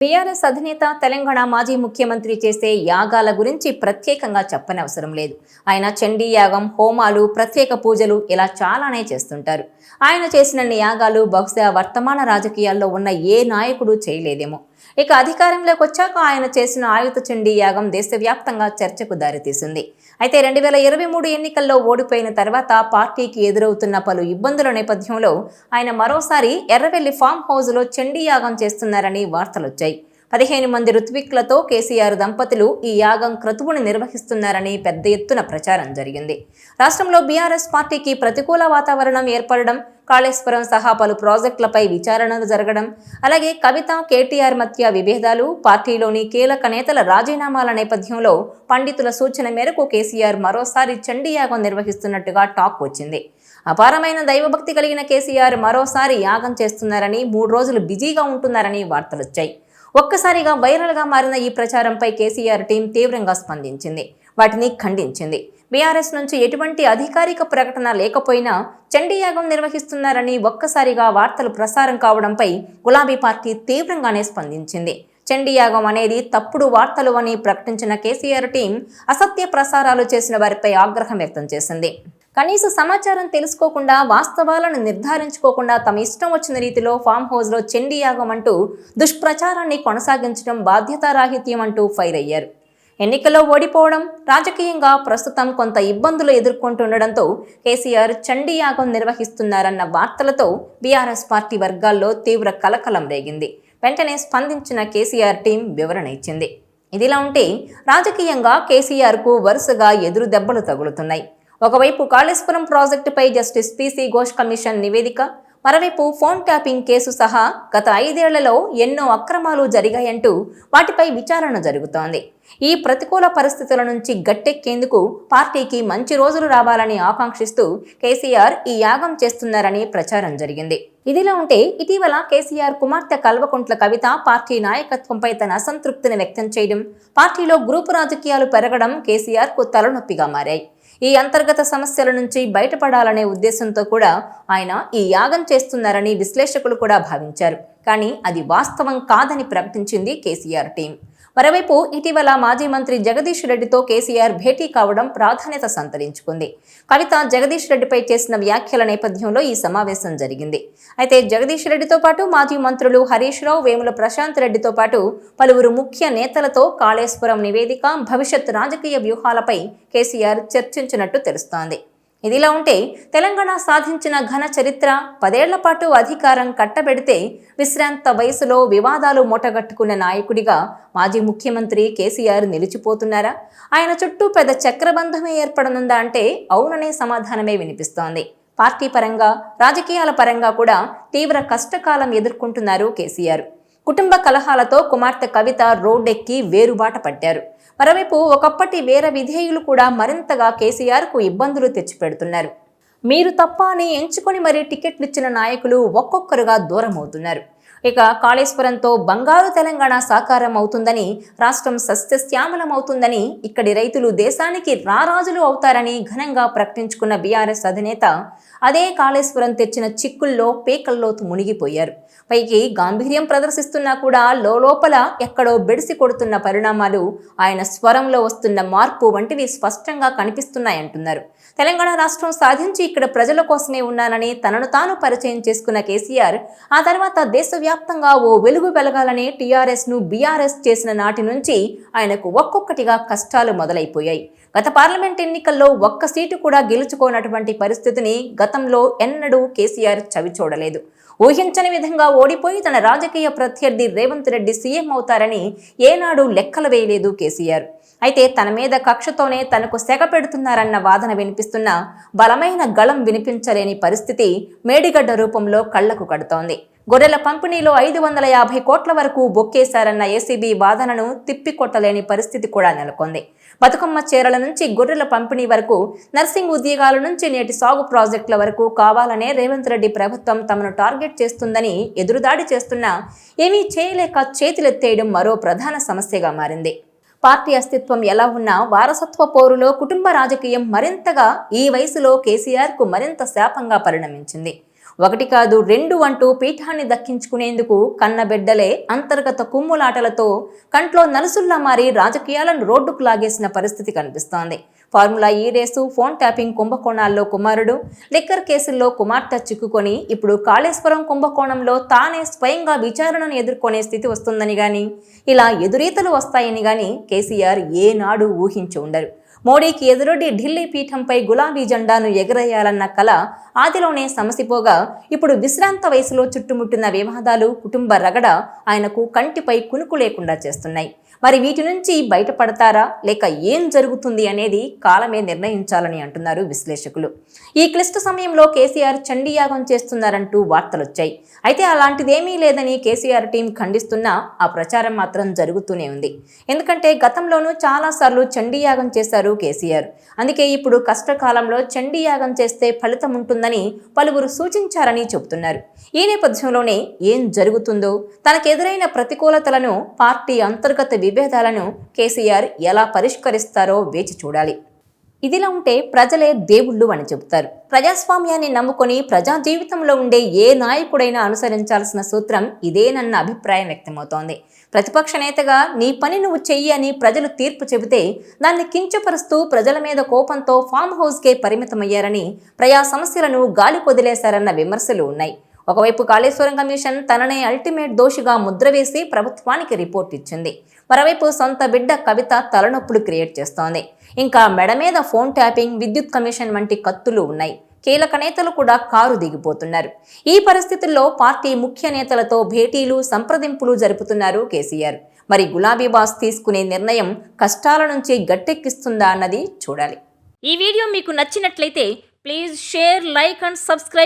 BRS అధినేత తెలంగాణ మాజీ ముఖ్యమంత్రి చేసే యాగాల గురించి ప్రత్యేకంగా చెప్పనవసరం లేదు. ఆయన చండీ యాగం, హోమాలు, ప్రత్యేక పూజలు ఇలా చాలానే చేస్తుంటారు. ఆయన చేసినన్ని యాగాలు బహుశా వర్తమాన రాజకీయాల్లో ఉన్న ఏ నాయకుడు చేయలేదేమో. ఇక అధికారంలోకి వచ్చాక ఆయన చేసిన ఆయుధ చండీ యాగం దేశవ్యాప్తంగా చర్చకు దారితీసింది. అయితే 2023 ఎన్నికల్లో ఓడిపోయిన తర్వాత పార్టీకి ఎదురవుతున్న పలు ఇబ్బందుల నేపథ్యంలో ఆయన మరోసారి ఎర్రవెల్లి ఫామ్ హౌస్లో చండీ యాగం చేస్తున్నారని వార్తలొచ్చాయి. 15 మంది ఋత్విక్లతో కేసీఆర్ దంపతులు ఈ యాగం క్రతువును నిర్వహిస్తున్నారని పెద్ద ఎత్తున ప్రచారం జరిగింది. రాష్ట్రంలో బీఆర్ఎస్ పార్టీకి ప్రతికూల వాతావరణం ఏర్పడడం, కాళేశ్వరం సహా పలు ప్రాజెక్టులపై విచారణలు జరగడం, అలాగే కవిత, కేటీఆర్ మధ్య విభేదాలు, పార్టీలోని కీలక నేతల రాజీనామాల నేపథ్యంలో పండితుల సూచన మేరకు కేసీఆర్ మరోసారి చండీ యాగం నిర్వహిస్తున్నట్టుగా టాక్ వచ్చింది. అపారమైన దైవభక్తి కలిగిన కేసీఆర్ మరోసారి యాగం చేస్తున్నారని, 3 రోజులు బిజీగా ఉంటున్నారని వార్తలొచ్చాయి. ఒక్కసారిగా వైరల్గా మారిన ఈ ప్రచారంపై కేసీఆర్ టీం తీవ్రంగా స్పందించింది. వాటిని ఖండించింది. బీఆర్ఎస్ నుంచి ఎటువంటి అధికారిక ప్రకటన లేకపోయినా చండీ యాగం నిర్వహిస్తున్నారని ఒక్కసారిగా వార్తలు ప్రసారం కావడంపై గులాబీ పార్టీ తీవ్రంగానే స్పందించింది. చండీ యాగం అనేది తప్పుడు వార్తలు అని ప్రకటించిన కేసీఆర్ టీం అసత్య ప్రసారాలు చేసిన వారిపై ఆగ్రహం వ్యక్తం చేసింది. కనీస సమాచారం తెలుసుకోకుండా, వాస్తవాలను నిర్ధారించుకోకుండా తమ ఇష్టం వచ్చిన రీతిలో ఫామ్ హౌస్లో చండీ యాగం అంటూ దుష్ప్రచారాన్ని కొనసాగించడం బాధ్యతారాహిత్యం అంటూ ఫైర్ అయ్యారు. ఎన్నికల్లో ఓడిపోవడం, రాజకీయంగా ప్రస్తుతం కొంత ఇబ్బందులు ఎదుర్కొంటుండడంతో కేసీఆర్ చండీ యాగం నిర్వహిస్తున్నారన్న వార్తలతో బీఆర్ఎస్ పార్టీ వర్గాల్లో తీవ్ర కలకలం రేగింది. వెంటనే స్పందించిన కేసీఆర్ టీం వివరణ ఇచ్చింది. ఇదిలా ఉంటే రాజకీయంగా కేసీఆర్కు వరుసగా ఎదురు దెబ్బలు తగులుతున్నాయి. ఒకవైపు కాళేశ్వరం ప్రాజెక్టుపై జస్టిస్ పీసీ ఘోష్ కమిషన్ నివేదిక, మరోవైపు ఫోన్ ట్యాపింగ్ కేసు సహా గత 5 ఏళ్లలో ఎన్నో అక్రమాలు జరిగాయంటూ వాటిపై విచారణ జరుగుతోంది. ఈ ప్రతికూల పరిస్థితుల నుంచి గట్టెక్కేందుకు పార్టీకి మంచి రోజులు రావాలని ఆకాంక్షిస్తూ కేసీఆర్ ఈ యాగం చేస్తున్నారని ప్రచారం జరిగింది. ఇదిలా ఉంటే ఇటీవల కేసీఆర్ కుమార్తె కల్వకుంట్ల కవిత పార్టీ నాయకత్వంపై తన అసంతృప్తిని వ్యక్తం చేయడం, పార్టీలో గ్రూపు రాజకీయాలు పెరగడం కేసీఆర్కు తలనొప్పిగా మారాయి. ఈ అంతర్గత సమస్యల నుంచి బయటపడాలనే ఉద్దేశంతో కూడా ఆయన ఈ యాగం చేస్తున్నారని విశ్లేషకులు కూడా భావించారు. కానీ అది వాస్తవం కాదని ప్రకటించింది కేసీఆర్ టీం. మరోవైపు ఇటీవల మాజీ మంత్రి జగదీష్ రెడ్డితో కేసీఆర్ భేటీ కావడం ప్రాధాన్యత సంతరించుకుంది. కవిత జగదీష్ రెడ్డిపై చేసిన వ్యాఖ్యల నేపథ్యంలో ఈ సమావేశం జరిగింది. అయితే జగదీష్ రెడ్డితో పాటు మాజీ మంత్రులు హరీష్ రావు, వేముల ప్రశాంత్ రెడ్డితో పాటు పలువురు ముఖ్య నేతలతో కాళేశ్వరం నివేదిక, భవిష్యత్ రాజకీయ వ్యూహాలపై కేసీఆర్ చర్చించినట్టు తెలుస్తోంది. ఇదిలా ఉంటే తెలంగాణ సాధించిన ఘన చరిత్ర, 10 ఏళ్ల పాటు అధికారం కట్టబెడితే విశ్రాంత వయసులో వివాదాలు మూటగట్టుకున్న నాయకుడిగా మాజీ ముఖ్యమంత్రి కేసీఆర్ నిలిచిపోతున్నారా? ఆయన చుట్టూ పెద్ద చక్రబంధమే ఏర్పడనుందా అంటే అవుననే సమాధానమే వినిపిస్తోంది. పార్టీ పరంగా, రాజకీయాల పరంగా కూడా తీవ్ర కష్టకాలం ఎదుర్కొంటున్నారు కేసీఆర్. కుటుంబ కలహాలతో కుమార్తె కవిత రోడ్డెక్కి వేరుబాట పట్టారు. మరోవైపు ఒకప్పటి వీర విధేయులు కూడా మరింతగా కేసీఆర్కు ఇబ్బందులు తెచ్చిపెడుతున్నారు. మీరు తప్ప అని ఎంచుకొని మరీ టికెట్లు ఇచ్చిన నాయకులు ఒక్కొక్కరుగా దూరం అవుతున్నారు. ఇక కాళేశ్వరంతో బంగారు తెలంగాణ సాకారం అవుతుందని, రాష్ట్రం సస్యశ్యామలం అవుతుందని, ఇక్కడి రైతులు దేశానికి రారాజులు అవుతారని ఘనంగా ప్రకటించుకున్న బీఆర్ఎస్ అధినేత అదే కాళేశ్వరం తెచ్చిన చిక్కుల్లో పీకల్లోతు మునిగిపోయారు. పైకి గాంభీర్యం ప్రదర్శిస్తున్నా కూడా లోపల ఎక్కడో బెడిసి కొడుతున్న పరిణామాలు, ఆయన స్వరంలో వస్తున్న మార్పు వంటివి స్పష్టంగా కనిపిస్తున్నాయంటున్నారు. తెలంగాణ రాష్ట్రం సాధించి ఇక్కడ ప్రజల కోసమే ఉన్నానని తనను తాను పరిచయం చేసుకున్న కేసీఆర్ ఆ తర్వాత దేశవ్యాప్తంగా ఓ వెలుగు వెలగాలని టీఆర్ఎస్ను బీఆర్ఎస్ చేసిన నాటి నుంచి ఆయనకు ఒక్కొక్కటిగా కష్టాలు మొదలైపోయాయి. గత పార్లమెంట్ ఎన్నికల్లో ఒక్క సీటు కూడా గెలుచుకోనటువంటి పరిస్థితిని గతంలో ఎన్నడూ కేసీఆర్ చవిచూడలేదు. ఊహించని విధంగా ఓడిపోయి తన రాజకీయ ప్రత్యర్థి రేవంత్ రెడ్డి సీఎం అవుతారని ఏనాడు లెక్కలు వేయలేదు కేసీఆర్. అయితే తన మీద కక్షతోనే తనకు సెగ పెడుతున్నారన్న వాదన వినిపిస్తున్న బలమైన గళం వినిపించలేని పరిస్థితి మేడిగడ్డ రూపంలో కళ్లకు కడుతోంది. గొర్రెల పంపిణీలో 550 కోట్ల వరకు బొక్కేశారన్న ఏసీబీ వాదనను తిప్పికొట్టలేని పరిస్థితి కూడా నెలకొంది. బతుకమ్మ చీరల నుంచి గొర్రెల పంపిణీ వరకు, నర్సింగ్ ఉద్యోగాల నుంచి నేటి సాగు ప్రాజెక్టుల వరకు కావాలనే రేవంత్ రెడ్డి ప్రభుత్వం తమను టార్గెట్ చేస్తుందని ఎదురుదాడి చేస్తున్నా ఏమీ చేయలేక చేతులెత్తేయడం మరో ప్రధాన సమస్యగా మారింది. పార్టీ అస్తిత్వం ఎలా ఉన్నా వారసత్వ పోరులో కుటుంబ రాజకీయం మరింతగా ఈ వయసులో కేసీఆర్కు మరింత శాపంగా పరిణమించింది. ఒకటి కాదు రెండు అంటూ పీఠాన్ని దక్కించుకునేందుకు కన్నబిడ్డలే అంతర్గత కుమ్ములాటలతో కంట్లో నలుసుల్లా మారి రాజకీయాలను రోడ్డుకు లాగేసిన పరిస్థితి కనిపిస్తోంది. ఫార్ములా ఈ రేసు, ఫోన్ ట్యాపింగ్ కుంభకోణాల్లో కుమారుడు, లిక్కర్ కేసుల్లో కుమార్తె చిక్కుకొని ఇప్పుడు కాళేశ్వరం కుంభకోణంలో తానే స్వయంగా విచారణను ఎదుర్కొనే స్థితి వస్తుందని గాని, ఇలా ఎదురీతలు వస్తాయని గాని కేసీఆర్ ఏనాడు ఊహించి ఉండరు. మోడీకి ఎదురొడ్డి ఢిల్లీ పీఠంపై గులాబీ జెండాను ఎగరేయాలన్న కల ఆదిలోనే సమసిపోగా ఇప్పుడు విశ్రాంత వయసులో చుట్టుముట్టిన వివాదాలు, కుటుంబ రగడ ఆయనకు కంటిపై కునుకు లేకుండా చేస్తున్నాయి. మరి వీటి నుంచి బయటపడతారా లేక ఏం జరుగుతుంది అనేది కాలమే నిర్ణయించాలని అంటున్నారు విశ్లేషకులు. ఈ క్లిష్ట సమయంలో కేసీఆర్ చండీయాగం చేస్తున్నారంటూ వార్తలొచ్చాయి. అయితే అలాంటిదేమీ లేదని కేసీఆర్ టీం ఖండిస్తున్నా ఆ ప్రచారం మాత్రం జరుగుతూనే ఉంది. ఎందుకంటే గతంలోనూ చాలాసార్లు చండీయాగం చేశారు కేసీఆర్. అందుకే ఇప్పుడు కష్టకాలంలో చండీయాగం చేస్తే ఫలితం ఉంటుందని పలువురు సూచించారని చెబుతున్నారు. ఈ నేపథ్యంలోనే ఏం జరుగుతుందో, తనకెదురైన ప్రతికూలతలను, పార్టీ అంతర్గత విభేదాలను కేసీఆర్ ఎలా పరిష్కరిస్తారో వేచి చూడాలి. ఇదిలా ఉంటే ప్రజలే దేవుళ్ళు అని చెబుతారు. ప్రజాస్వామ్యాన్ని నమ్ముకొని ప్రజా జీవితంలో ఉండే ఏ నాయకుడైనా అనుసరించాల్సిన సూత్రం ఇదేనన్న అభిప్రాయం వ్యక్తమవుతోంది. ప్రతిపక్ష నేతగా నీ పని నువ్వు చెయ్యి అని ప్రజలు తీర్పు చెబితే దాన్ని కించపరుస్తూ ప్రజల మీద కోపంతో ఫామ్ హౌస్కే పరిమితమయ్యారని, ప్రజా సమస్యలను గాలి కొదిలేశారన్న విమర్శలు ఉన్నాయి. ఒకవైపు కాళేశ్వరం కమిషన్ తననే అల్టిమేట్ దోషిగా ముద్ర వేసి ప్రభుత్వానికి రిపోర్ట్ ఇచ్చింది. మరోవైపు సొంత బిడ్డ కవిత తలనొప్పులు క్రియేట్ చేస్తోంది. ఇంకా మెడ మీద ఫోన్ ట్యాపింగ్, విద్యుత్ కమిషన్ వంటి కత్తులు ఉన్నాయి. కీలక నేతలు కూడా కారు దిగిపోతున్నారు. ఈ పరిస్థితుల్లో పార్టీ ముఖ్య నేతలతో భేటీలు, సంప్రదింపులు జరుపుతున్నారు కేసీఆర్. మరి గులాబీ బాస్ తీసుకునే నిర్ణయం కష్టాల నుంచి గట్టెక్కిస్తుందా అన్నది చూడాలి. ఈ వీడియో మీకు నచ్చినట్లయితే please share, like and subscribe.